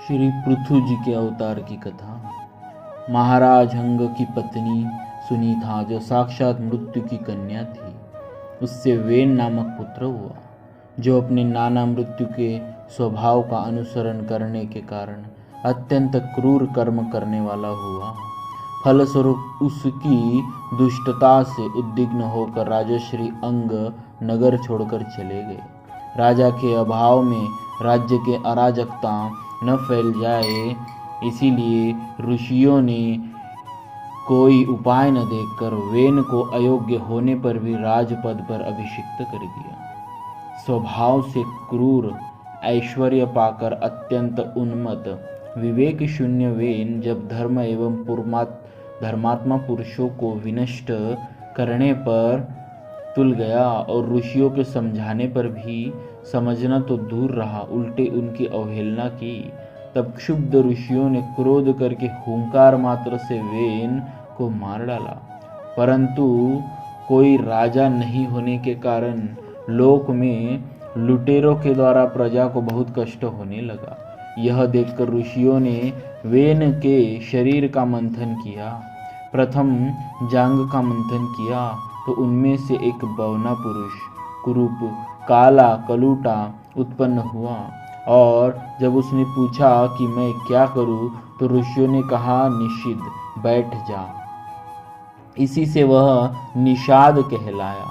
श्री पृथु जी के अवतार की कथा। महाराज हंग की पत्नी सुनीता जो साक्षात मृत्यु की कन्या थी, उससे वेन नामक पुत्र हुआ, जो अपने नाना मृत्यु के स्वभाव का अनुसरण करने के कारण अत्यंत क्रूर कर्म करने वाला हुआ। फलस्वरूप उसकी दुष्टता से उद्विग्न होकर राजश्री अंग नगर छोड़कर चले गए। राजा के अभाव में राज्य के अराजकता न फैल जाए, इसीलिए ऋषियों ने कोई उपाय न देखकर वेन को अयोग्य होने पर भी राजपद पर अभिषिक्त कर दिया। स्वभाव से क्रूर, ऐश्वर्य पाकर अत्यंत उन्मत्त, विवेक शून्य वेन जब धर्म एवं धर्मात्मा पुरुषों को विनष्ट करने पर तुल गया और ऋषियों के समझाने पर भी समझना तो दूर रहा, उल्टे उनकी अवहेलना की, तब क्षुब्ध ऋषियों ने क्रोध करके हुंकार मात्र से वेन को मार डाला। परंतु कोई राजा नहीं होने के कारण लोक में लुटेरों के द्वारा प्रजा को बहुत कष्ट होने लगा। यह देखकर ऋषियों ने वेन के शरीर का मंथन किया। प्रथम जांग का मंथन किया तो उनमें से एक बवना पुरुष कुरूप काला कलूटा उत्पन्न हुआ, और जब उसने पूछा कि मैं क्या करूं, तो ऋषियों ने कहा, निषिद्ध बैठ जा। इसी से वह निषाद कहलाया।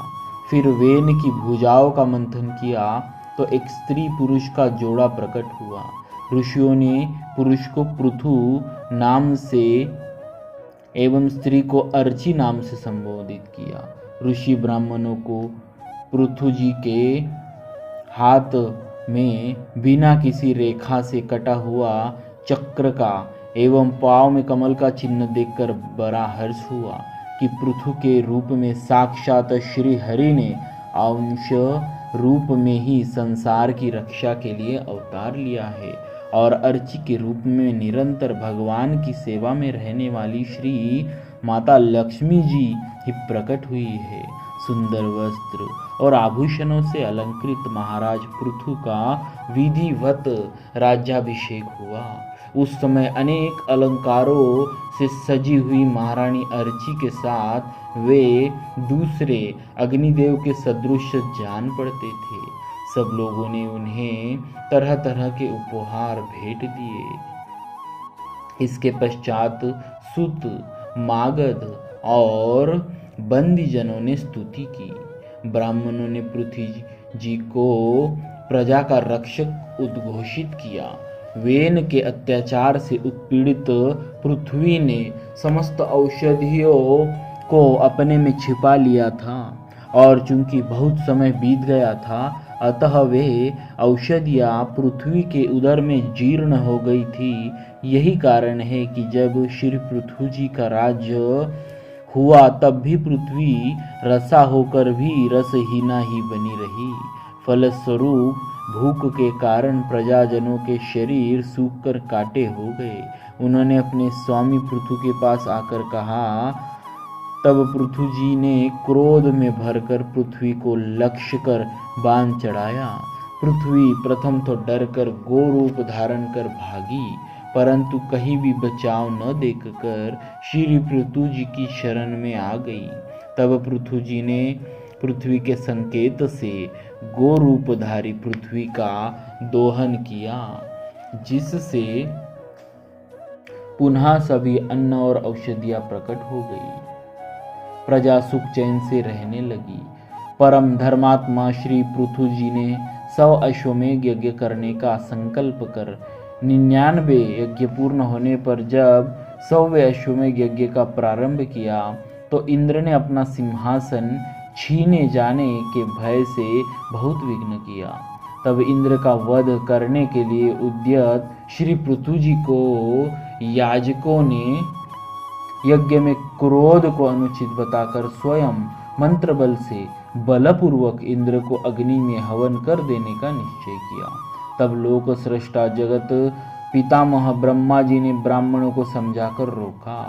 फिर वेन की भुजाओं का मंथन किया तो एक स्त्री पुरुष का जोड़ा प्रकट हुआ। ऋषियों ने पुरुष को पृथु नाम से एवं स्त्री को अर्ची नाम से संबोधित किया। ऋषि ब्राह्मणों को पृथु जी के हाथ में बिना किसी रेखा से कटा हुआ चक्र का एवं पाँव में कमल का चिन्ह देखकर बड़ा हर्ष हुआ कि पृथु के रूप में साक्षात श्री हरि ने अंश रूप में ही संसार की रक्षा के लिए अवतार लिया है, और अर्ची के रूप में निरंतर भगवान की सेवा में रहने वाली श्री माता लक्ष्मी जी ही प्रकट हुई है। सुंदर वस्त्र और आभूषणों से अलंकृत महाराज पृथु का विधिवत राज्याभिषेक हुआ। उस समय अनेक अलंकारों से सजी हुई महारानी अर्ची के साथ वे दूसरे अग्निदेव के सदृश जान पड़ते थे। सब लोगों ने उन्हें तरह तरह के उपहार भेंट दिए। इसके पश्चात सुत, मागध और बंदीजनों ने स्तुति की। ब्राह्मणों ने पृथ्वी जी को प्रजा का रक्षक उद्घोषित किया। वेन के अत्याचार से उत्पीड़ित पृथ्वी ने समस्त औषधियों को अपने में छिपा लिया था, और चूंकि बहुत समय बीत गया था, अतः वे औषधियाँ पृथ्वी के उदर में जीर्ण हो गई थी। यही कारण है कि जब श्री पृथु जी का राज्य हुआ तब भी पृथ्वी रसा होकर भी रसहीना ही बनी रही। फलस्वरूप भूख के कारण प्रजाजनों के शरीर सूखकर काटे हो गए। उन्होंने अपने स्वामी पृथु के पास आकर कहा। तब पृथु जी ने क्रोध में भरकर पृथ्वी को लक्ष्य कर बाण चढ़ाया। पृथ्वी प्रथम तो डरकर गो रूप धारण कर भागी, परंतु कहीं भी बचाव न देखकर श्री पृथु जी की शरण में आ गई। तब पृथु जी ने पृथ्वी के संकेत से गो रूपधारी पृथ्वी का दोहन किया, जिससे पुनः सभी अन्न और औषधियां प्रकट हो गई। प्रजा सुख चैन से रहने लगी। परम धर्मात्मा श्री पृथु जी ने 100 अश्वमेघ यज्ञ करने का संकल्प कर 99 यज्ञ पूर्ण होने पर जब 100वें अश्वमेघ यज्ञ का प्रारंभ किया, तो इंद्र ने अपना सिंहासन छीने जाने के भय से बहुत विघ्न किया। तब इंद्र का वध करने के लिए उद्यत श्री पृथु जी को याजकों ने यज्ञ में क्रोध को अनुचित बताकर स्वयं मंत्र बल से बलपूर्वक इंद्र को अग्नि में हवन कर देने का निश्चय किया। तब लोक सृष्टा जगत पितामह ब्रह्मा जी ने ब्राह्मणों को समझाकर रोका।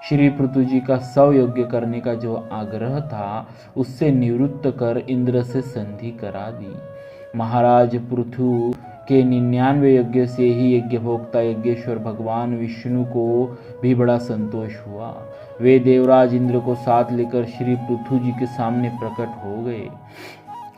श्री पृथु जी का 100 यज्ञ करने का जो आग्रह था, उससे निवृत्त कर इंद्र से संधि करा दी। महाराज पृथु के 99 यज्ञ से ही यज्ञभोक्ता यज्ञेश्वर भगवान विष्णु को भी बड़ा संतोष हुआ। वे देवराज इंद्र को साथ लेकर श्री पृथु जी के सामने प्रकट हो गए।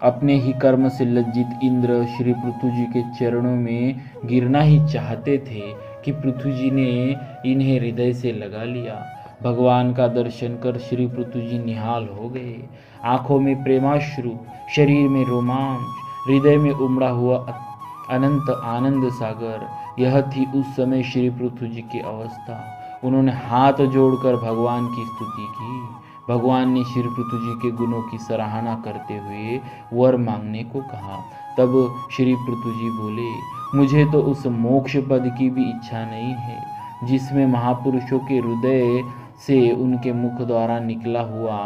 अपने ही कर्म से लज्जित इंद्र श्री पृथु जी के चरणों में गिरना ही चाहते थे कि पृथु जी ने इन्हें हृदय से लगा लिया। भगवान का दर्शन कर श्री पृथु जी निहाल हो गए। आंखों में प्रेमाश्रु, शरीर में रोमांच, हृदय में उमड़ा हुआ अनंत आनंद सागर। यह थी उस समय श्री पृथु जी की अवस्था। उन्होंने हाथ जोड़कर भगवान की स्तुति की। भगवान ने श्री पृथु जी के गुणों की सराहना करते हुए वर मांगने को कहा। तब श्री पृथु जी बोले, मुझे तो उस मोक्ष पद की भी इच्छा नहीं है जिसमें महापुरुषों के हृदय से उनके मुख द्वारा निकला हुआ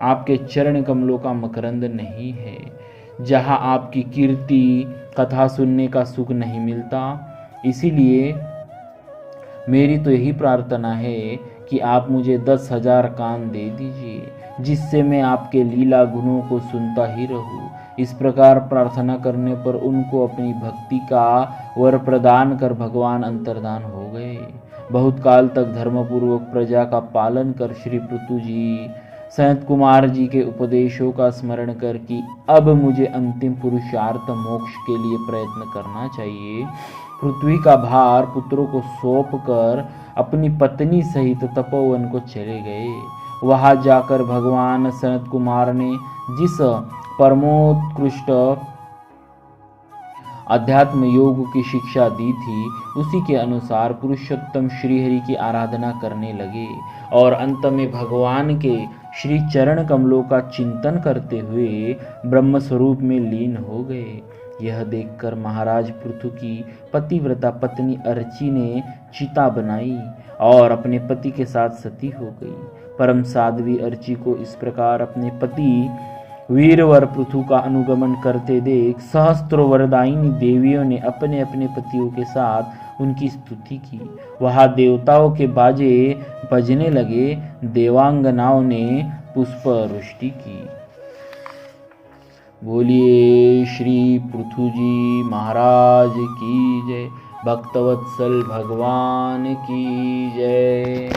आपके चरण कमलों का मकरंद नहीं है, जहाँ आपकी कीर्ति कथा सुनने का सुख नहीं मिलता। इसीलिए मेरी तो यही प्रार्थना है कि आप मुझे 10,000 कान दे दीजिए, जिससे मैं आपके लीला गुणों को सुनता ही रहूं। इस प्रकार प्रार्थना करने पर उनको अपनी भक्ति का वर प्रदान कर भगवान अंतर्धान हो गए। बहुत काल तक धर्मपूर्वक प्रजा का पालन कर श्री पृथु जी सनत कुमार जी के उपदेशों का स्मरण कर कि अब मुझे अंतिम पुरुषार्थ मोक्ष के लिए प्रयत्न करना चाहिए, पृथ्वी का भार पुत्रों को सौंप कर अपनी पत्नी सहित तपोवन को चले गए। वहां जाकर भगवान सनत कुमार ने जिस परमोत्कृष्ट अध्यात्म योग की शिक्षा दी थी, उसी के अनुसार पुरुषोत्तम श्रीहरि की आराधना करने लगे और अंत में भगवान के श्री चरण कमलों का चिंतन करते हुए ब्रह्म स्वरूप में लीन हो गए। यह देखकर महाराज पृथु की पतिव्रता पत्नी अर्ची ने चिता बनाई और अपने पति के साथ सती हो गई। परम साध्वी अर्ची को इस प्रकार अपने पति वीरवर पृथु का अनुगमन करते देख सहस्त्रों वरदायिनी देवियों ने अपने अपने पतियों के साथ उनकी स्तुति की। वहां देवताओं के बाजे बजने लगे, देवांगनाओं ने पुष्प वृष्टि की। बोलिए श्री पृथु जी महाराज की जय, भक्तवत्सल भगवान की जय।